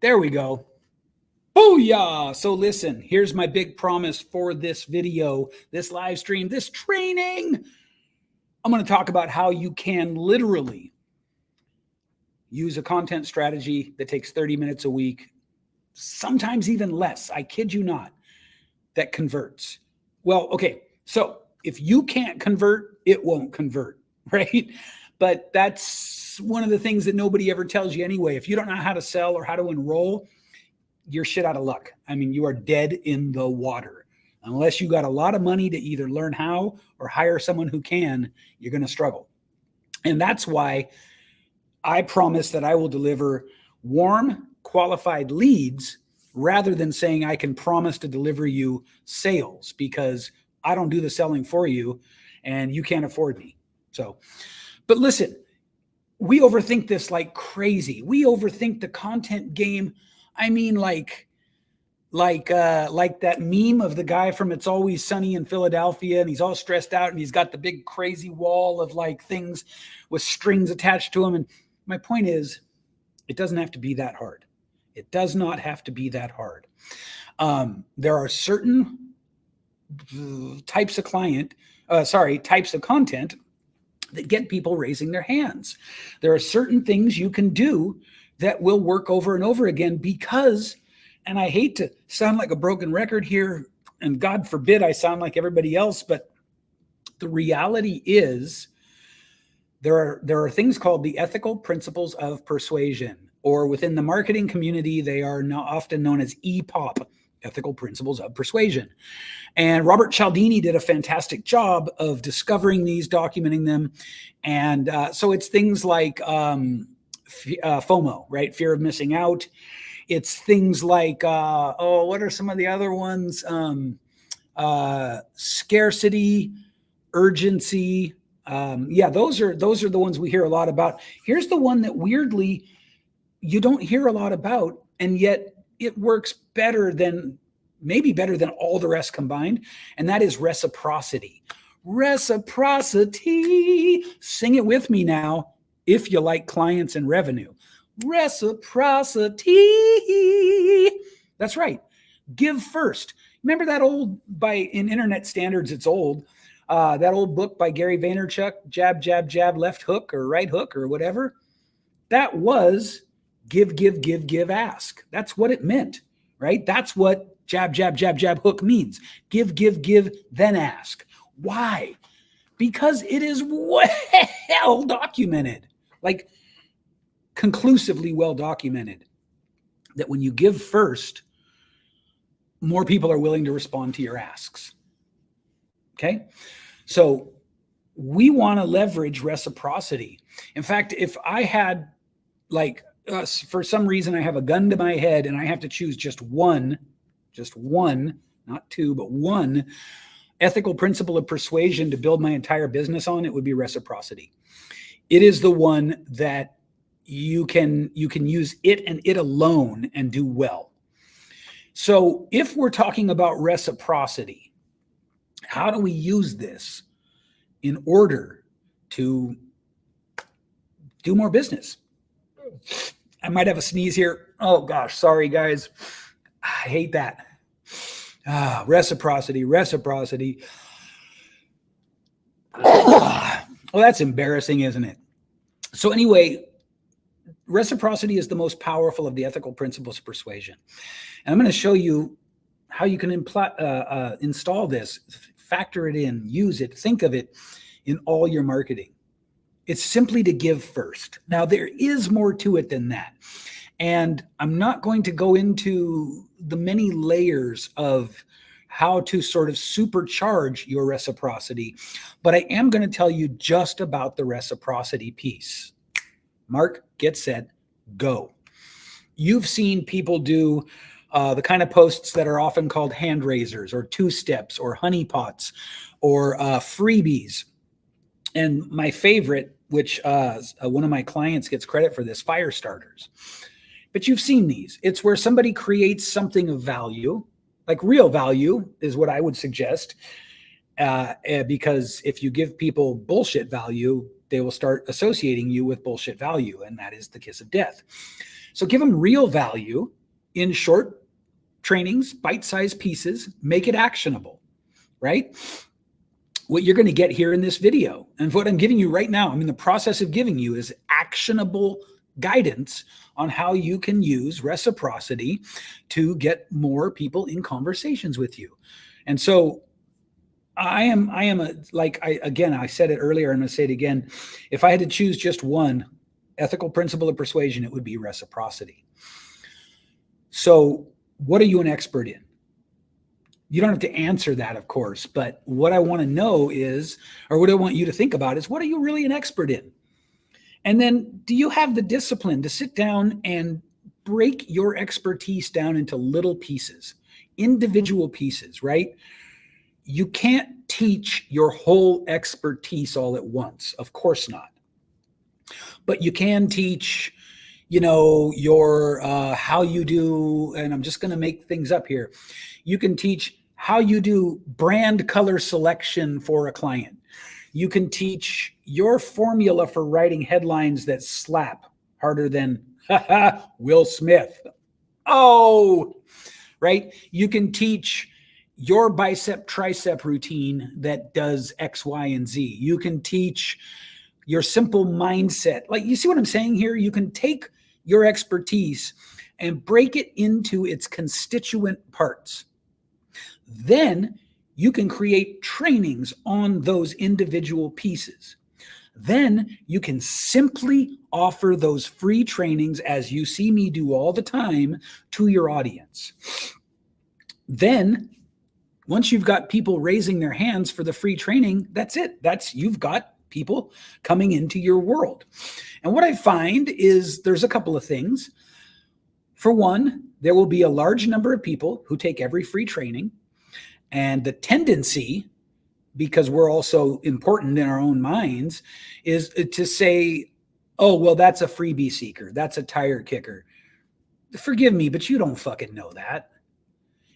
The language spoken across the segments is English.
There we go. Booyah! So listen, here's my big promise for this video, this live stream, this training. I'm going to talk about how you can literally use a content strategy that takes 30 minutes a week, sometimes even less. I kid you not, that converts. Well, okay. So if you can't convert, it won't convert, right? But that's one of the things that nobody ever tells you anyway. If you don't know how to sell or how to enroll, you're shit out of luck. I mean, you are dead in the water. Unless you got a lot of money to either learn how or hire someone who can, you're going to struggle. And that's why I promise that I will deliver warm, qualified leads rather than saying I can promise to deliver you sales, because I don't do the selling for you and you can't afford me. So, but listen, we overthink this like crazy. We overthink the content game. I mean, like that meme of the guy from It's Always Sunny in Philadelphia, and he's all stressed out and he's got the big crazy wall of like things with strings attached to him. And my point is, it doesn't have to be that hard. It does not have to be that hard. There are certain types of content that get people raising their hands. There are certain things you can do that will work over and over again because, and I hate to sound like a broken record here, and God forbid I sound like everybody else, but the reality is there are things called the ethical principles of persuasion, or within the marketing community, they are often known as EPOP, ethical principles of persuasion. And Robert Cialdini did a fantastic job of discovering these, documenting them. And so it's things like FOMO, right? Fear of missing out. It's things like, what are some of the other ones? Scarcity, urgency. Those are the ones we hear a lot about. Here's the one that weirdly you don't hear a lot about, and yet it works maybe better than all the rest combined. And that is reciprocity. Reciprocity. Sing it with me now, if you like clients and revenue. Reciprocity. That's right. Give first. Remember that in internet standards, it's old. That old book by Gary Vaynerchuk, Jab, Jab, Jab, Left Hook or Right Hook or whatever. That was give, give, give, give, ask. That's what it meant, right? That's what jab, jab, jab, jab, hook means. Give, give, give, then ask. Why? Because it is well documented, like conclusively well documented, that when you give first, more people are willing to respond to your asks. Okay? So we want to leverage reciprocity. In fact, if I had for some reason I have a gun to my head and I have to choose just one, not two, but one ethical principle of persuasion to build my entire business on, it would be reciprocity. It is the one that you can use it and it alone and do well. So if we're talking about reciprocity, how do we use this in order to do more business? I might have a sneeze here. Oh gosh, sorry guys. I hate that. Reciprocity. Well, that's embarrassing, isn't it? So anyway, reciprocity is the most powerful of the ethical principles of persuasion. And I'm going to show you how you can install this, factor it in, use it, think of it in all your marketing. It's simply to give first. Now, there is more to it than that. And I'm not going to go into the many layers of how to sort of supercharge your reciprocity, but I am going to tell you just about the reciprocity piece. Mark, get set, go. You've seen people do the kind of posts that are often called hand raisers or two steps or honeypots or freebies. And my favorite, which one of my clients gets credit for this, fire starters. But you've seen these. It's where somebody creates something of value, like real value is what I would suggest. Because if you give people bullshit value, they will start associating you with bullshit value. And that is the kiss of death. So give them real value in short trainings, bite-sized pieces, make it actionable, right? What you're going to get here in this video, and what I'm giving you right now, I'm in the process of giving you, is actionable guidance on how you can use reciprocity to get more people in conversations with you. And so I said it earlier, I'm going to say it again. If I had to choose just one ethical principle of persuasion, it would be reciprocity. So what are you an expert in? You don't have to answer that, of course, but what I want to know is, or what I want you to think about is, what are you really an expert in? And then do you have the discipline to sit down and break your expertise down into little pieces, individual pieces, right? You can't teach your whole expertise all at once. Of course not. But you can teach, your how you do, and I'm just going to make things up here. You can teach how you do brand color selection for a client. You can teach your formula for writing headlines that slap harder than Will Smith. Oh, right. You can teach your bicep tricep routine that does X, Y, and Z. You can teach your simple mindset. Like, you see what I'm saying here? You can take your expertise and break it into its constituent parts. Then you can create trainings on those individual pieces. Then you can simply offer those free trainings, as you see me do all the time, to your audience. Then once you've got people raising their hands for the free training, that's it. You've got people coming into your world. And what I find is there's a couple of things. For one, there will be a large number of people who take every free training. And the tendency, because we're also important in our own minds, is to say, oh, well, that's a freebie seeker. That's a tire kicker. Forgive me, but you don't fucking know that.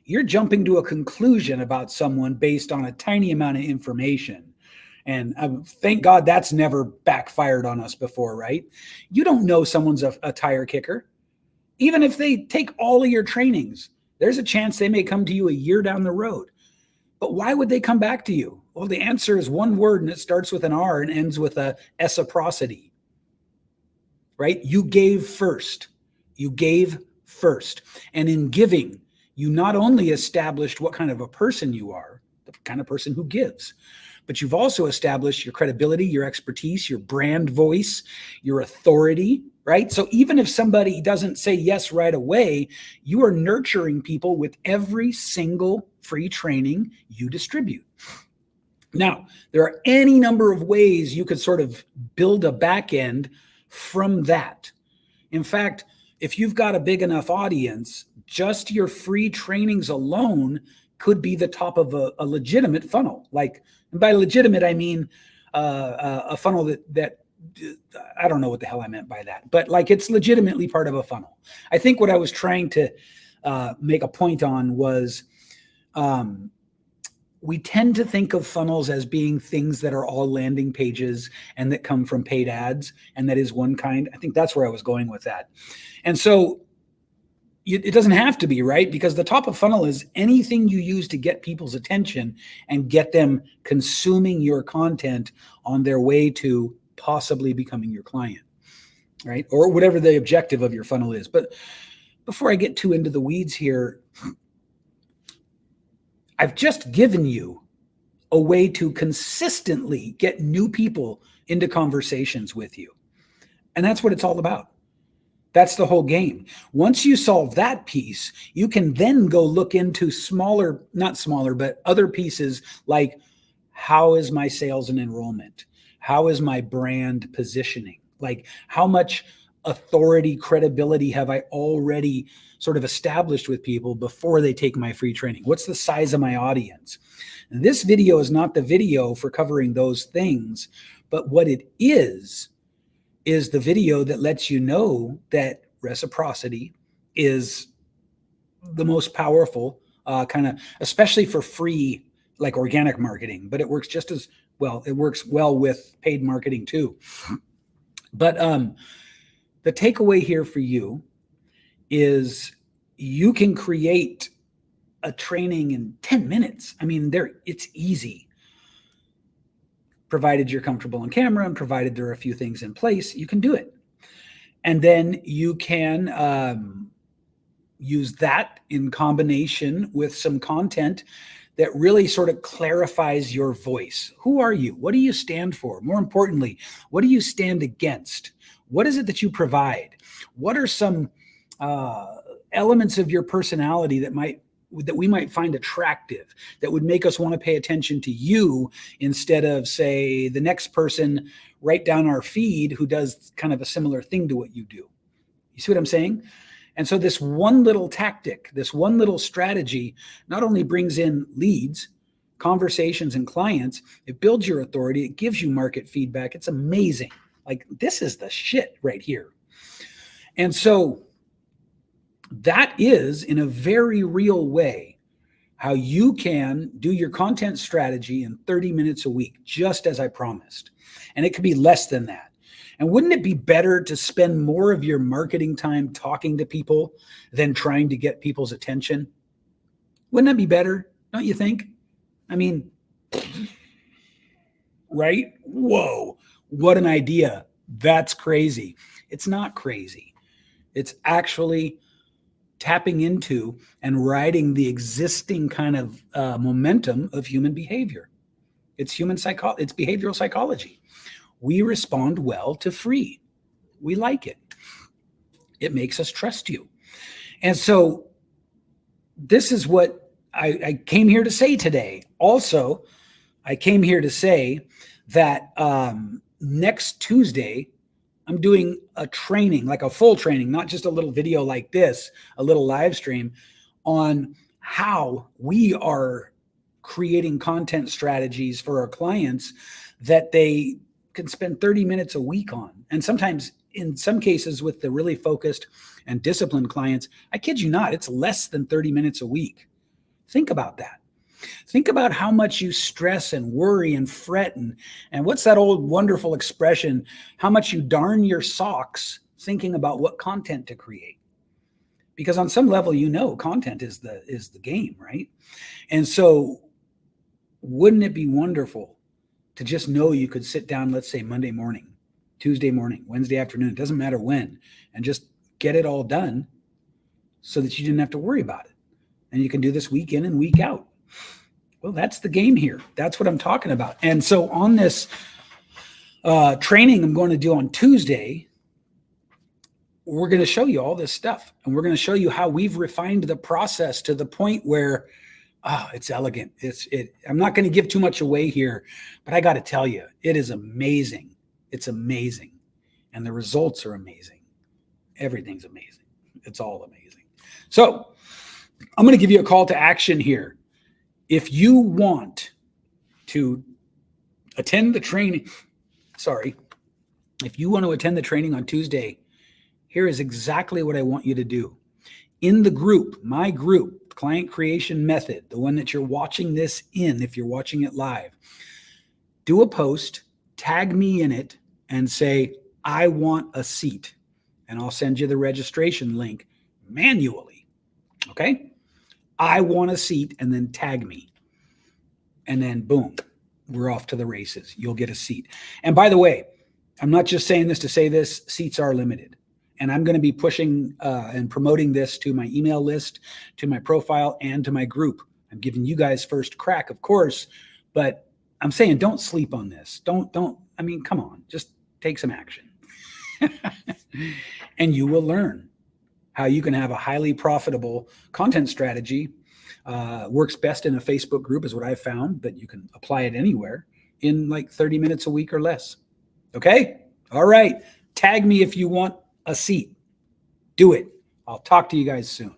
You're jumping to a conclusion about someone based on a tiny amount of information. And thank God that's never backfired on us before, right? You don't know someone's a tire kicker. Even if they take all of your trainings, there's a chance they may come to you a year down the road. But why would they come back to you? Well, the answer is one word, and it starts with an R and ends with a reciprocity, right? You gave first. You gave first. And in giving, you not only established what kind of a person you are, the kind of person who gives, but you've also established your credibility, your expertise, your brand voice, your authority, right? So even if somebody doesn't say yes right away, you are nurturing people with every single free training you distribute. Now, there are any number of ways you could sort of build a back end from that. In fact, if you've got a big enough audience, just your free trainings alone could be the top of a legitimate funnel. Like, and by legitimate, I mean a funnel that I don't know what the hell I meant by that, but like, it's legitimately part of a funnel. I think what I was trying to make a point on was we tend to think of funnels as being things that are all landing pages and that come from paid ads, and that is one kind. I think that's where I was going with that. And so it doesn't have to be, right? Because the top of funnel is anything you use to get people's attention and get them consuming your content on their way to possibly becoming your client, right? Or whatever the objective of your funnel is. But before I get too into the weeds here, I've just given you a way to consistently get new people into conversations with you. And that's what it's all about. That's the whole game. Once you solve that piece, you can then go look into not smaller, but other pieces like, how is my sales and enrollment? How is my brand positioning? Like, how much authority, credibility have I already sort of established with people before they take my free training? What's the size of my audience? And this video is not the video for covering those things, but what it is the video that lets you know that reciprocity is the most powerful kind of, especially for free, like organic marketing, but it works just as well. It works well with paid marketing too. But the takeaway here for you is you can create a training in 10 minutes. I mean, it's easy. Provided you're comfortable on camera and provided there are a few things in place, you can do it. And then you can use that in combination with some content that really sort of clarifies your voice. Who are you? What do you stand for? More importantly, what do you stand against? What is it that you provide? What are some elements of your personality that we might find attractive, that would make us want to pay attention to you instead of, say, the next person right down our feed who does kind of a similar thing to what you do? You see what I'm saying? And so this one little tactic, this one little strategy, not only brings in leads, conversations, and clients, it builds your authority, it gives you market feedback. It's amazing. Like, this is the shit right here. And so that is, in a very real way, how you can do your content strategy in 30 minutes a week, just as I promised. And it could be less than that. And wouldn't it be better to spend more of your marketing time talking to people than trying to get people's attention? Wouldn't that be better? Don't you think? I mean, right? Whoa, what an idea. That's crazy. It's not crazy. It's actually tapping into and riding the existing kind of momentum of human behavior. It's it's behavioral psychology. We respond well to free. We like it. It makes us trust you. And so this is what I came here to say today. Also, I came here to say that next Tuesday, I'm doing a training, like a full training, not just a little video like this, a little live stream, on how we are creating content strategies for our clients that they can spend 30 minutes a week on. And sometimes, in some cases, with the really focused and disciplined clients, I kid you not, it's less than 30 minutes a week. Think about that. Think about how much you stress and worry and fret and what's that old wonderful expression? How much you darn your socks thinking about what content to create. Because on some level, content is the game, right? And so wouldn't it be wonderful to just know you could sit down, let's say Monday morning, Tuesday morning, Wednesday afternoon, it doesn't matter when, and just get it all done so that you didn't have to worry about it. And you can do this week in and week out. Well, that's the game here. That's what I'm talking about. And so on this training I'm going to do on Tuesday, we're going to show you all this stuff. And we're going to show you how we've refined the process to the point where it's elegant. I'm not going to give too much away here, but I got to tell you, it is amazing. It's amazing. And the results are amazing. Everything's amazing. It's all amazing. So I'm going to give you a call to action here. If you want to attend the training, if you want to attend the training on Tuesday, here is exactly what I want you to do. In the group, my group, Client Creation Method, the one that you're watching this in, if you're watching it live, do a post, tag me in it, and say, I want a seat. And I'll send you the registration link manually. Okay? I want a seat, and then tag me. And then boom, we're off to the races. You'll get a seat. And by the way, I'm not just saying this to say this, seats are limited. And I'm going to be pushing and promoting this to my email list, to my profile, and to my group. I'm giving you guys first crack, of course, but I'm saying don't sleep on this. I mean, come on, just take some action. And you will learn how you can have a highly profitable content strategy. Works best in a Facebook group is what I've found, but you can apply it anywhere in like 30 minutes a week or less. Okay? All right. Tag me if you want a seat. Do it. I'll talk to you guys soon.